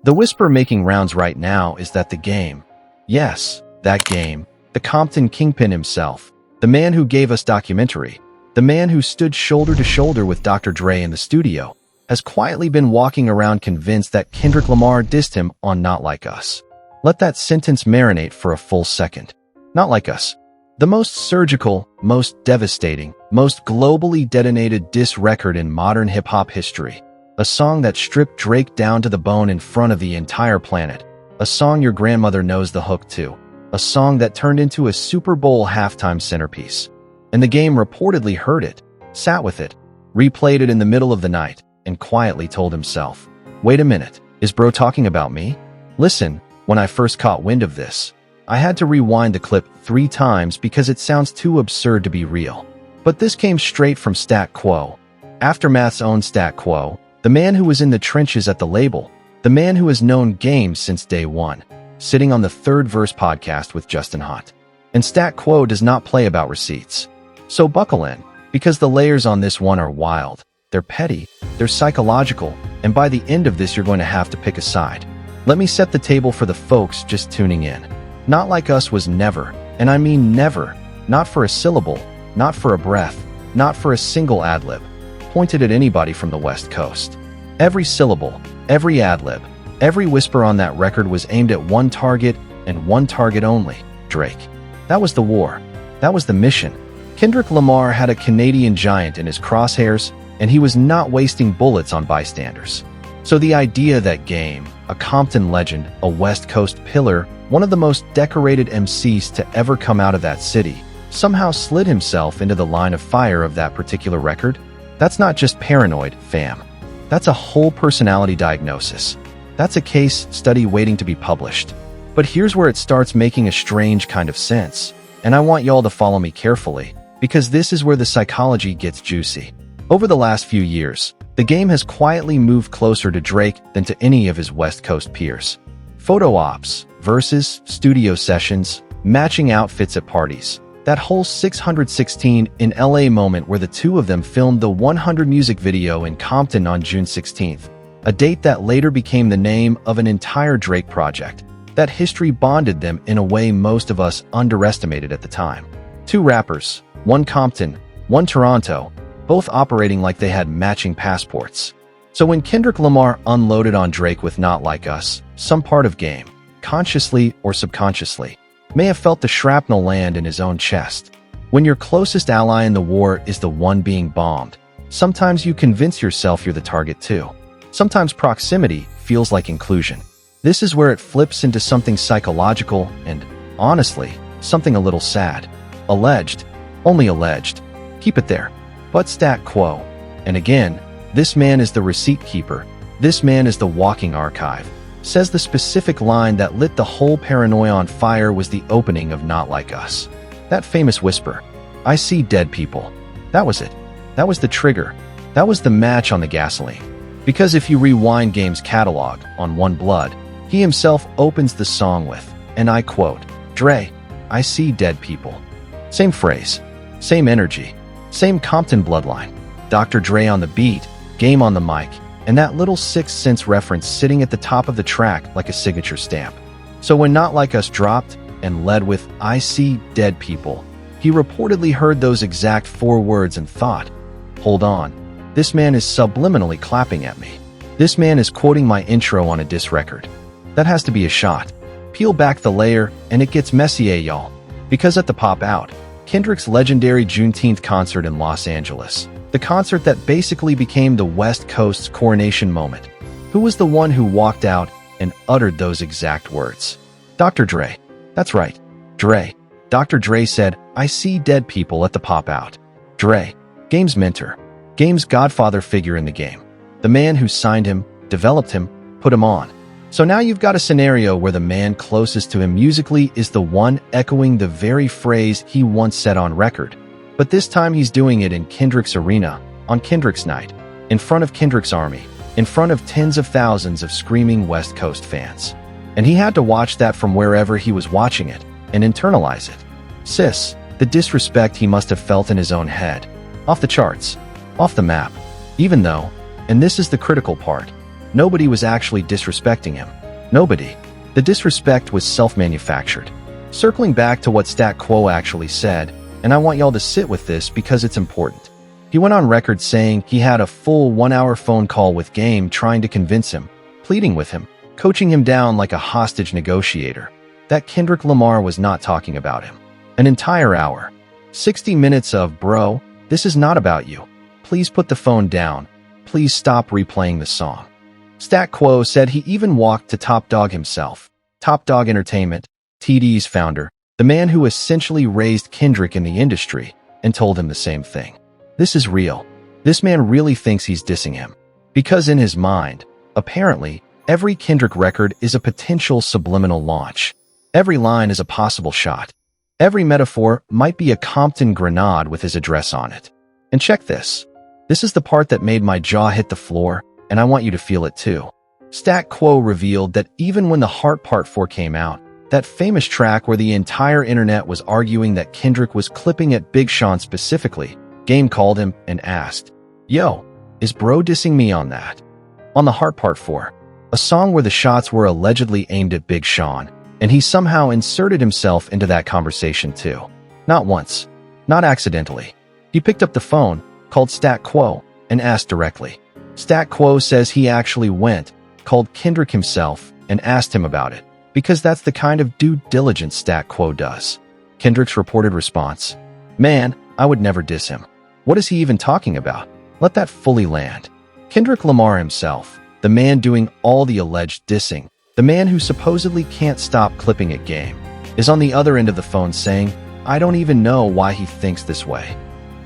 The whisper making rounds right now is that the game, yes, that game, the Compton kingpin himself, the man who gave us Documentary, the man who stood shoulder to shoulder with Dr. Dre in the studio, has quietly been walking around convinced that Kendrick Lamar dissed him on Not Like Us. Let that sentence marinate for a full second. Not Like Us. The most surgical, most devastating, most globally detonated diss record in modern hip-hop history. A song that stripped Drake down to the bone in front of the entire planet. A song your grandmother knows the hook to. A song that turned into a Super Bowl halftime centerpiece. And the game reportedly heard it, sat with it, replayed it in the middle of the night, and quietly told himself, "Wait a minute, is bro talking about me?" Listen, when I first caught wind of this, I had to rewind the clip 3 times because it sounds too absurd to be real. But this came straight from Stat Quo. Aftermath's own Stat Quo, the man who was in the trenches at the label, the man who has known games since day one, sitting on the Third Verse podcast with Justin Hott. And Stat Quo does not play about receipts. So buckle in, because the layers on this one are wild. They're petty, they're psychological, and by the end of this you're going to have to pick a side. Let me set the table for the folks just tuning in. Not Like Us was never, and I mean never, not for a syllable, not for a breath, not for a single ad-lib, pointed at anybody from the West Coast. Every syllable, every ad-lib, every whisper on that record was aimed at one target and one target only, Drake. That was the war. That was the mission. Kendrick Lamar had a Canadian giant in his crosshairs, and he was not wasting bullets on bystanders. So the idea that Game, a Compton legend, a West Coast pillar, one of the most decorated MCs to ever come out of that city, somehow slid himself into the line of fire of that particular record, that's not just paranoid, fam. That's a whole personality diagnosis. That's a case study waiting to be published. But here's where it starts making a strange kind of sense, and I want y'all to follow me carefully, because this is where the psychology gets juicy. Over the last few years, the game has quietly moved closer to Drake than to any of his West Coast peers. Photo ops, verses, studio sessions, matching outfits at parties. That whole 616 in LA moment where the two of them filmed the 100 music video in Compton on June 16th, a date that later became the name of an entire Drake project. That history bonded them in a way most of us underestimated at the time. 2 rappers, one Compton, one Toronto, both operating like they had matching passports. So when Kendrick Lamar unloaded on Drake with Not Like Us, some part of Game, consciously or subconsciously, may have felt the shrapnel land in his own chest. When your closest ally in the war is the one being bombed, sometimes you convince yourself you're the target too. Sometimes proximity feels like inclusion. This is where it flips into something psychological and, honestly, something a little sad. Alleged. Only alleged. Keep it there. But Stat Quo. And again, this man is the receipt keeper. This man is the walking archive. Says the specific line that lit the whole paranoia on fire was the opening of Not Like Us. That famous whisper, "I see dead people." That was it. That was the trigger. That was the match on the gasoline. Because if you rewind Game's catalog on One Blood, he himself opens the song with, and I quote, "Dre, I see dead people." Same phrase, same energy, same Compton bloodline. Dr. Dre on the beat, Game on the mic, and that little Sixth Sense reference sitting at the top of the track like a signature stamp. So when Not Like Us dropped and led with "I see dead people," he reportedly heard those exact 4 words and thought, "Hold on, this man is subliminally clapping at me. This man is quoting my intro on a diss record." That has to be a shot. Peel back the layer and it gets messy, y'all. Because at the Pop Out, Kendrick's legendary Juneteenth concert in Los Angeles, the concert that basically became the West Coast's coronation moment, who was the one who walked out and uttered those exact words? Dr. Dre. That's right, Dre. Dr. Dre said, "I see dead people" at the Pop Out. Dre, Game's mentor, Game's godfather figure in the game, the man who signed him, developed him, put him on. So now you've got a scenario where the man closest to him musically is the one echoing the very phrase he once said on record. But this time he's doing it in Kendrick's arena, on Kendrick's night, in front of Kendrick's army, in front of tens of thousands of screaming West Coast fans. And he had to watch that from wherever he was watching it, and internalize it. Sis, the disrespect he must have felt in his own head. Off the charts. Off the map. Even though, and this is the critical part, Nobody was actually disrespecting him. Nobody. The disrespect was self-manufactured. Circling back to what Stat Quo actually said, and I want y'all to sit with this because it's important. He went on record saying he had a full 1-hour phone call with Game trying to convince him, pleading with him, coaching him down like a hostage negotiator, that Kendrick Lamar was not talking about him. An entire hour. 60 minutes of, bro, this is not about you. Please put the phone down. Please stop replaying the song. Stat Quo said he even walked to Top Dog himself, Top Dog Entertainment, TD's founder, the man who essentially raised Kendrick in the industry, and told him the same thing. This is real. This man really thinks he's dissing him. Because in his mind, apparently, every Kendrick record is a potential subliminal launch. Every line is a possible shot. Every metaphor might be a Compton grenade with his address on it. And check this. This is the part that made my jaw hit the floor, and I want you to feel it too. Stat Quo revealed that even when The Heart Part 4 came out, that famous track where the entire internet was arguing that Kendrick was clipping at Big Sean specifically, Game called him and asked, "Yo, is bro dissing me on that?" On The Heart Part 4, a song where the shots were allegedly aimed at Big Sean, and he somehow inserted himself into that conversation too. Not once. Not accidentally. He picked up the phone, called Stat Quo, and asked directly. Stat Quo says he actually went, called Kendrick himself, and asked him about it, because that's the kind of due diligence Stat Quo does. Kendrick's reported response: "Man, I would never diss him. What is he even talking about? Let that fully land." Kendrick Lamar himself, the man doing all the alleged dissing, the man who supposedly can't stop clipping at Game, is on the other end of the phone saying, "I don't even know why he thinks this way."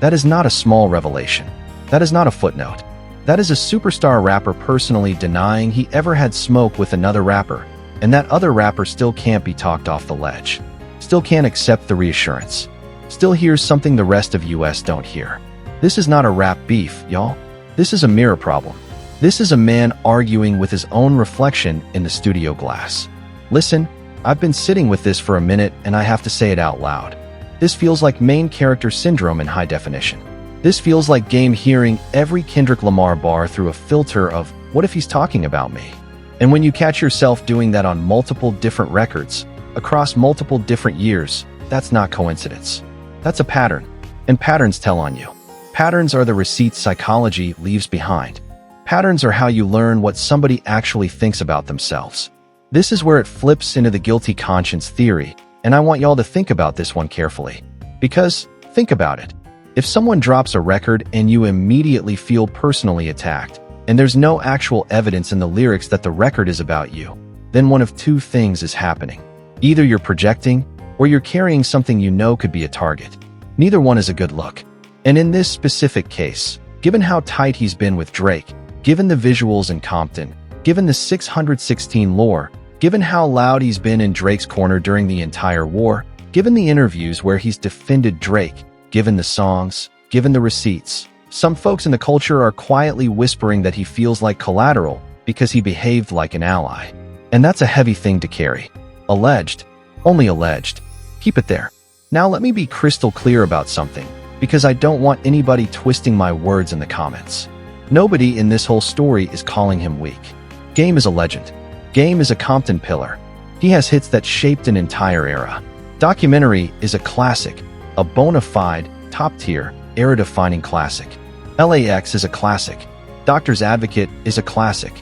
That is not a small revelation. That is not a footnote. That is a superstar rapper personally denying he ever had smoke with another rapper, and that other rapper still can't be talked off the ledge. Still can't accept the reassurance. Still hears something the rest of US don't hear. This is not a rap beef, y'all. This is a mirror problem. This is a man arguing with his own reflection in the studio glass. Listen, I've been sitting with this for a minute and I have to say it out loud. This feels like main character syndrome in high definition. This feels like Game hearing every Kendrick Lamar bar through a filter of, what if he's talking about me? And when you catch yourself doing that on multiple different records, across multiple different years, that's not coincidence. That's a pattern. And patterns tell on you. Patterns are the receipts psychology leaves behind. Patterns are how you learn what somebody actually thinks about themselves. This is where it flips into the guilty conscience theory, and I want y'all to think about this one carefully. Because, think about it. If someone drops a record and you immediately feel personally attacked, and there's no actual evidence in the lyrics that the record is about you, then one of two things is happening. Either you're projecting, or you're carrying something you know could be a target. Neither one is a good look. And in this specific case, given how tight he's been with Drake, given the visuals in Compton, given the 616 lore, given how loud he's been in Drake's corner during the entire war, given the interviews where he's defended Drake, given the songs, given the receipts, some folks in the culture are quietly whispering that he feels like collateral because he behaved like an ally. And that's a heavy thing to carry. Alleged. Only alleged. Keep it there. Now let me be crystal clear about something, because I don't want anybody twisting my words in the comments. Nobody in this whole story is calling him weak. Game is a legend. Game is a Compton pillar. He has hits that shaped an entire era. Documentary is a classic, a bona fide, top-tier, era-defining classic. LAX is a classic. Doctor's Advocate is a classic.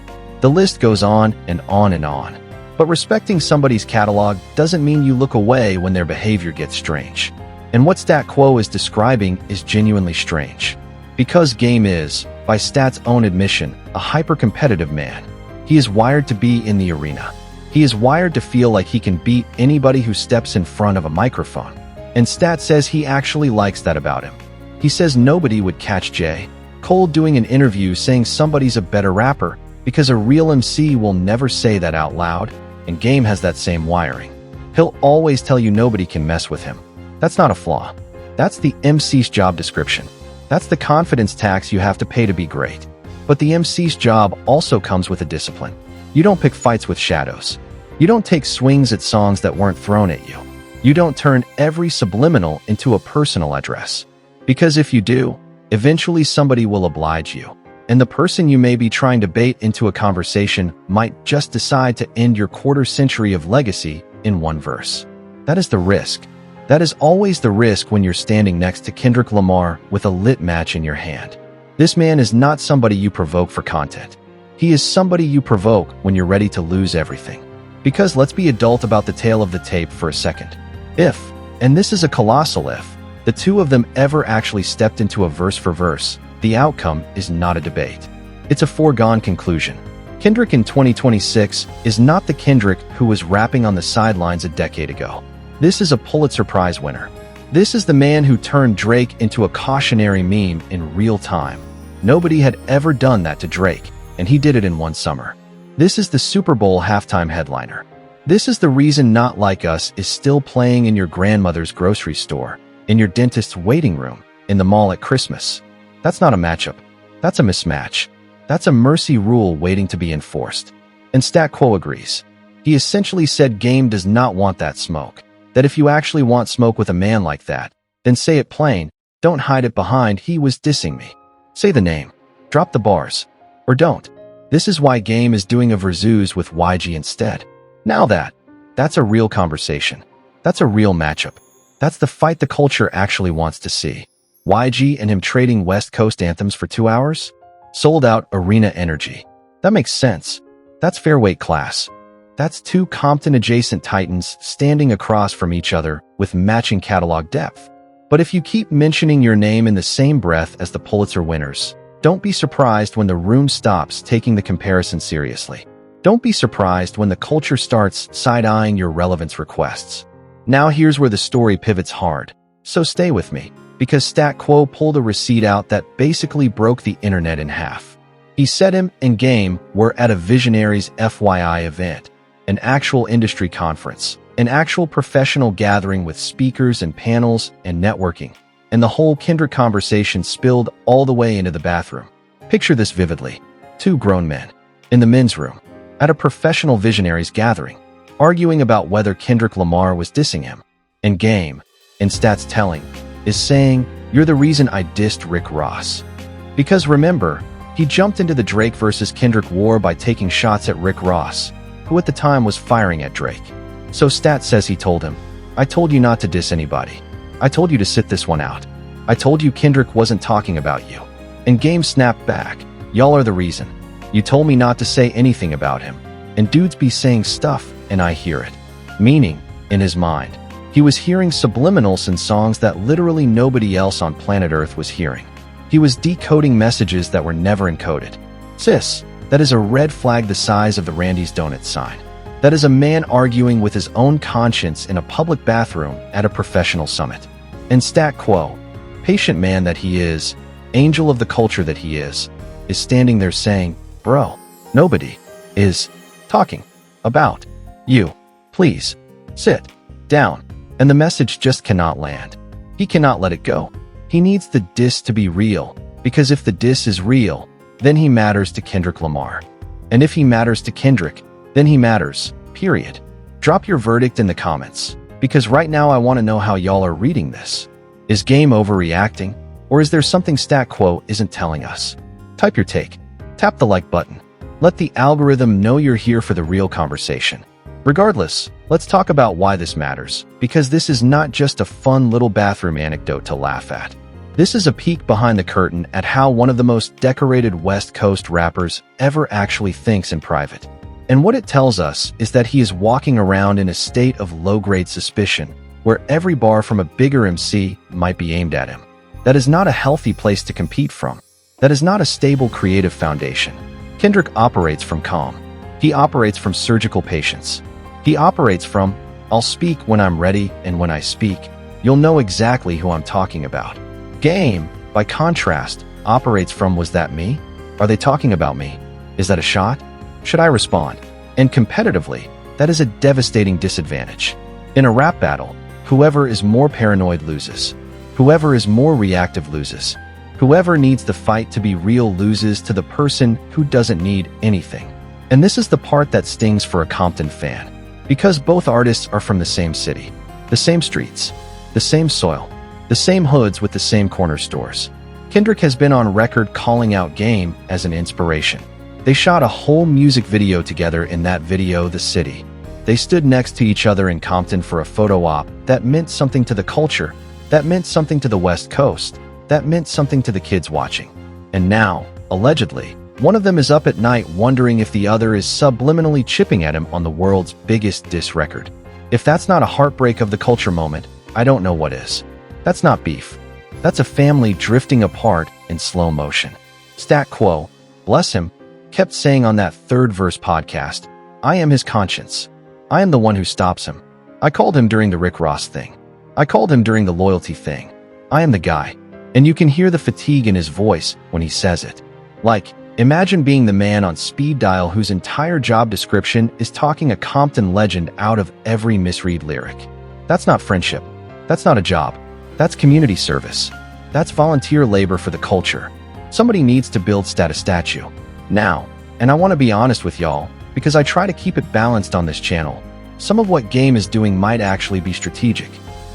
The list goes on and on and on. But respecting somebody's catalog doesn't mean you look away when their behavior gets strange. And what Stat Quo is describing is genuinely strange. Because Game is, by Stat's own admission, a hyper-competitive man. He is wired to be in the arena. He is wired to feel like he can beat anybody who steps in front of a microphone. And Stat says he actually likes that about him. He says nobody would catch J. Cole doing an interview saying somebody's a better rapper because a real MC will never say that out loud, and Game has that same wiring. He'll always tell you nobody can mess with him. That's not a flaw. That's the MC's job description. That's the confidence tax you have to pay to be great. But the MC's job also comes with a discipline. You don't pick fights with shadows. You don't take swings at songs that weren't thrown at you. You don't turn every subliminal into a personal address. Because if you do, eventually somebody will oblige you. And the person you may be trying to bait into a conversation might just decide to end your quarter century of legacy in one verse. That is the risk. That is always the risk when you're standing next to Kendrick Lamar with a lit match in your hand. This man is not somebody you provoke for content. He is somebody you provoke when you're ready to lose everything. Because let's be adult about the tale of the tape for a second. If, and this is a colossal if, the two of them ever actually stepped into a verse for verse, the outcome is not a debate. It's a foregone conclusion. Kendrick in 2026 is not the Kendrick who was rapping on the sidelines a decade ago. This is a Pulitzer Prize winner. This is the man who turned Drake into a cautionary meme in real time. Nobody had ever done that to Drake, and he did it in one summer. This is the Super Bowl halftime headliner. This is the reason Not Like Us is still playing in your grandmother's grocery store, in your dentist's waiting room, in the mall at Christmas. That's not a matchup. That's a mismatch. That's a mercy rule waiting to be enforced. And Stat Quo agrees. He essentially said Game does not want that smoke. That if you actually want smoke with a man like that, then say it plain, don't hide it behind "he was dissing me." Say the name. Drop the bars. Or don't. This is why Game is doing a versus with YG instead. Now that's a real conversation. That's a real matchup. That's the fight the culture actually wants to see. YG and him trading West Coast anthems for 2 hours? Sold out arena energy. That makes sense. That's fair weight class. That's two Compton-adjacent titans standing across from each other with matching catalog depth. But if you keep mentioning your name in the same breath as the Pulitzer winners, don't be surprised when the room stops taking the comparison seriously. Don't be surprised when the culture starts side-eyeing your relevance requests. Now here's where the story pivots hard. So stay with me, because Stat Quo pulled a receipt out that basically broke the internet in half. He said him and Game were at a Visionaries FYI event, an actual industry conference, an actual professional gathering with speakers and panels and networking, and the whole Kendrick conversation spilled all the way into the bathroom. Picture this vividly. Two grown men, in the men's room, at a professional Visionaries gathering, arguing about whether Kendrick Lamar was dissing him, and Game, in Stat's telling, is saying, "You're the reason I dissed Rick Ross." Because remember, he jumped into the Drake versus Kendrick war by taking shots at Rick Ross, who at the time was firing at Drake. So Stat says he told him, "I told you not to diss anybody. I told you to sit this one out. I told you Kendrick wasn't talking about you." And Game snapped back, "Y'all are the reason. You told me not to say anything about him. And dudes be saying stuff, and I hear it." Meaning, in his mind, he was hearing subliminals in songs that literally nobody else on planet Earth was hearing. He was decoding messages that were never encoded. Sis, that is a red flag the size of the Randy's Donuts sign. That is a man arguing with his own conscience in a public bathroom at a professional summit. And Stat Quo, patient man that he is, angel of the culture that he is standing there saying, "Bro, nobody is talking about you. Please, sit down." And the message just cannot land. He cannot let it go. He needs the diss to be real, because if the diss is real, then he matters to Kendrick Lamar. And if he matters to Kendrick, then he matters, period. Drop your verdict in the comments, because right now I want to know how y'all are reading this. Is Game overreacting, or is there something Stat Quo isn't telling us? Type your take. Tap the like button. Let the algorithm know you're here for the real conversation. Regardless, let's talk about why this matters, because this is not just a fun little bathroom anecdote to laugh at. This is a peek behind the curtain at how one of the most decorated West Coast rappers ever actually thinks in private. And what it tells us is that he is walking around in a state of low-grade suspicion, where every bar from a bigger MC might be aimed at him. That is not a healthy place to compete from. That is not a stable creative foundation. Kendrick operates from calm. He operates from surgical patience. He operates from, "I'll speak when I'm ready, and when I speak, you'll know exactly who I'm talking about." Game, by contrast, operates from, "Was that me? Are they talking about me? Is that a shot? Should I respond?" And competitively, that is a devastating disadvantage. In a rap battle, whoever is more paranoid loses. Whoever is more reactive loses. Whoever needs the fight to be real loses to the person who doesn't need anything. And this is the part that stings for a Compton fan. Because both artists are from the same city, the same streets, the same soil, the same hoods with the same corner stores. Kendrick has been on record calling out Game as an inspiration. They shot a whole music video together. In that video, The City. They stood next to each other in Compton for a photo op that meant something to the culture, that meant something to the West Coast, that meant something to the kids watching. And now, allegedly, one of them is up at night wondering if the other is subliminally chipping at him on the world's biggest diss record. If that's not a heartbreak of the culture moment, I don't know what is. That's not beef. That's a family drifting apart in slow motion. Stat Quo, bless him, kept saying on that third verse podcast, I am his conscience. I am the one who stops him. I called him during the Rick Ross thing. I called him during the loyalty thing. I am the guy. And you can hear the fatigue in his voice when he says it. Like, imagine being the man on speed dial whose entire job description is talking a Compton legend out of every misread lyric. That's not friendship. That's not a job. That's community service. That's volunteer labor for the culture. Somebody needs to build Stat a statue. Now, and I want to be honest with y'all, because I try to keep it balanced on this channel, some of what Game is doing might actually be strategic,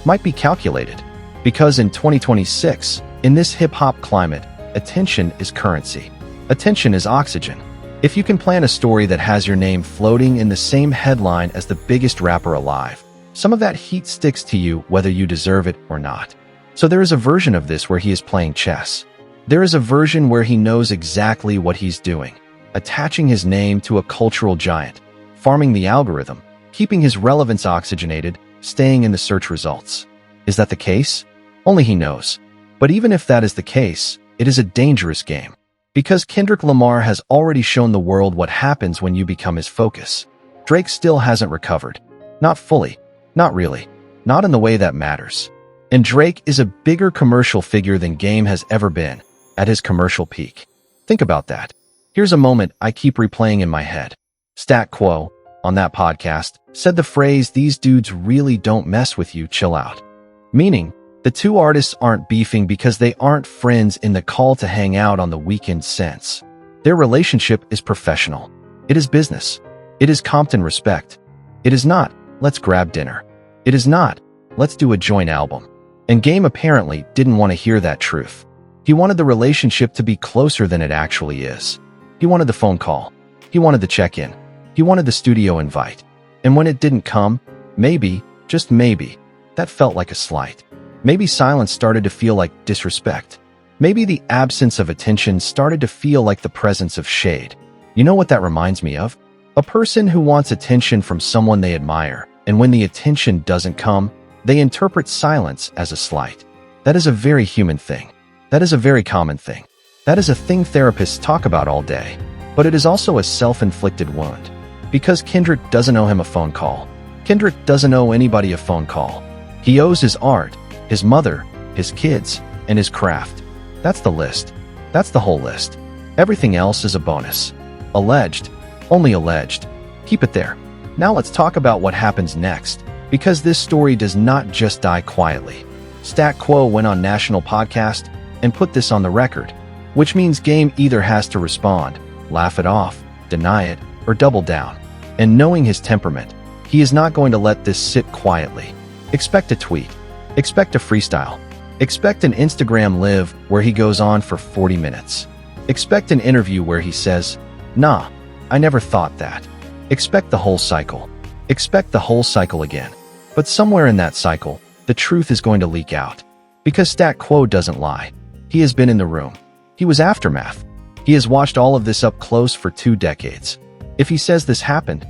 might be calculated. Because in 2026, in this hip-hop climate, attention is currency. Attention is oxygen. If you can plan a story that has your name floating in the same headline as the biggest rapper alive, some of that heat sticks to you whether you deserve it or not. So there is a version of this where he is playing chess. There is a version where he knows exactly what he's doing, attaching his name to a cultural giant, farming the algorithm, keeping his relevance oxygenated, staying in the search results. Is that the case? Only he knows. But even if that is the case, it is a dangerous game. Because Kendrick Lamar has already shown the world what happens when you become his focus. Drake still hasn't recovered. Not fully. Not really. Not in the way that matters. And Drake is a bigger commercial figure than Game has ever been, at his commercial peak. Think about that. Here's a moment I keep replaying in my head. Stat Quo, on that podcast, said the phrase, "These dudes really don't mess with you, chill out." Meaning, the two artists aren't beefing because they aren't friends in the call to hang out on the weekend sense. Their relationship is professional. It is business. It is Compton respect. It is not, let's grab dinner. It is not, let's do a joint album. And Game apparently didn't want to hear that truth. He wanted the relationship to be closer than it actually is. He wanted the phone call. He wanted the check-in. He wanted the studio invite. And when it didn't come, maybe, just maybe, that felt like a slight. Maybe silence started to feel like disrespect. Maybe the absence of attention started to feel like the presence of shade. You know what that reminds me of? A person who wants attention from someone they admire, and when the attention doesn't come, they interpret silence as a slight. That is a very human thing. That is a very common thing. That is a thing therapists talk about all day. But it is also a self-inflicted wound. Because Kendrick doesn't owe him a phone call. Kendrick doesn't owe anybody a phone call. He owes his art, his mother, his kids, and his craft. That's the list. That's the whole list. Everything else is a bonus. Alleged. Only alleged. Keep it there. Now let's talk about what happens next. Because this story does not just die quietly. Stat Quo went on national podcast and put this on the record, which means Game either has to respond, laugh it off, deny it, or double down. And knowing his temperament, he is not going to let this sit quietly. Expect a tweet. Expect a freestyle. Expect an Instagram live where he goes on for 40 minutes. Expect an interview where he says, "Nah, I never thought that." Expect the whole cycle. Expect the whole cycle again. But somewhere in that cycle, the truth is going to leak out. Because Stat Quo doesn't lie. He has been in the room. He was aftermath. He has watched all of this up close for 2 decades. If he says this happened.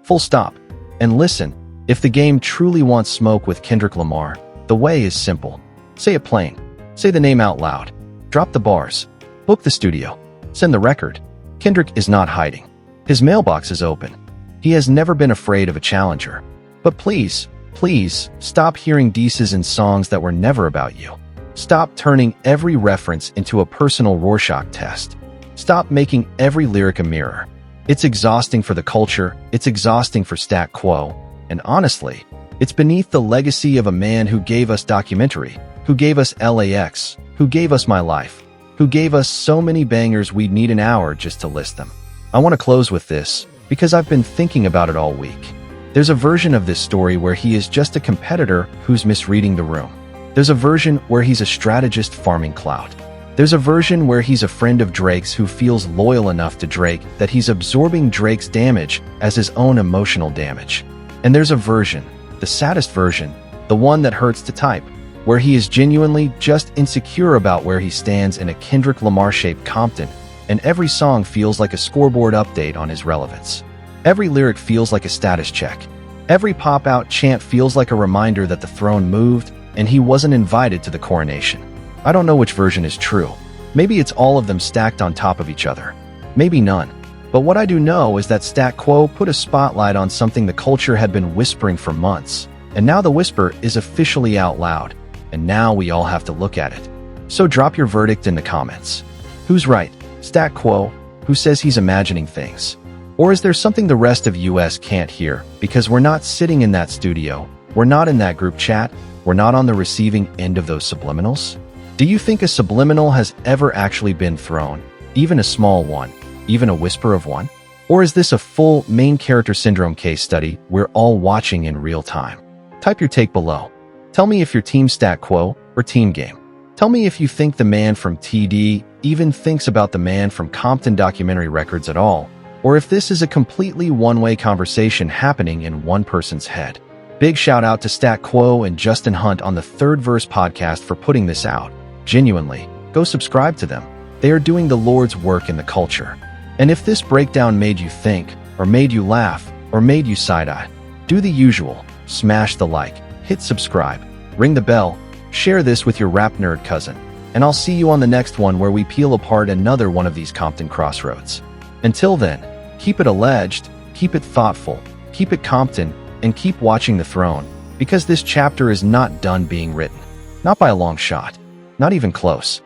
Full stop. And listen, if the Game truly wants smoke with Kendrick Lamar, the way is simple. Say it plain. Say the name out loud. Drop the bars. Book the studio. Send the record. Kendrick is not hiding. His mailbox is open. He has never been afraid of a challenger. But please, please, stop hearing disses in songs that were never about you. Stop turning every reference into a personal Rorschach test. Stop making every lyric a mirror. It's exhausting for the culture, it's exhausting for Stat Quo, and honestly, it's beneath the legacy of a man who gave us documentary, who gave us LAX, who gave us My Life, who gave us so many bangers we'd need an hour just to list them. I want to close with this, because I've been thinking about it all week. There's a version of this story where he is just a competitor who's misreading the room. There's a version where he's a strategist farming clout. There's a version where he's a friend of Drake's who feels loyal enough to Drake that he's absorbing Drake's damage as his own emotional damage. And there's a version, the saddest version, the one that hurts to type, where he is genuinely just insecure about where he stands in a Kendrick Lamar-shaped Compton, and every song feels like a scoreboard update on his relevance. Every lyric feels like a status check. Every pop-out chant feels like a reminder that the throne moved and he wasn't invited to the coronation. I don't know which version is true. Maybe it's all of them stacked on top of each other. Maybe none. But what I do know is that Stat Quo put a spotlight on something the culture had been whispering for months, and now the whisper is officially out loud, and now we all have to look at it. So drop your verdict in the comments. Who's right? Stat Quo, who says he's imagining things? Or is there something the rest of US can't hear because we're not sitting in that studio, we're not in that group chat, we're not on the receiving end of those subliminals? Do you think a subliminal has ever actually been thrown, even a small one, even a whisper of one? Or is this a full main character syndrome case study we're all watching in real time? Type your take below. Tell me if you're Team Stat Quo or Team Game. Tell me if you think the man from TD even thinks about the man from Compton documentary records at all, or if this is a completely one-way conversation happening in one person's head. Big shout out to Stat Quo and Justin Hunt on the Third Verse podcast for putting this out. Genuinely, go subscribe to them. They are doing the Lord's work in the culture. And if this breakdown made you think, or made you laugh, or made you side-eye, do the usual. Smash the like, hit subscribe, ring the bell, share this with your rap nerd cousin, and I'll see you on the next one where we peel apart another one of these Compton crossroads. Until then, keep it alleged, keep it thoughtful, keep it Compton, and keep watching The Throne, because this chapter is not done being written. Not by a long shot. Not even close.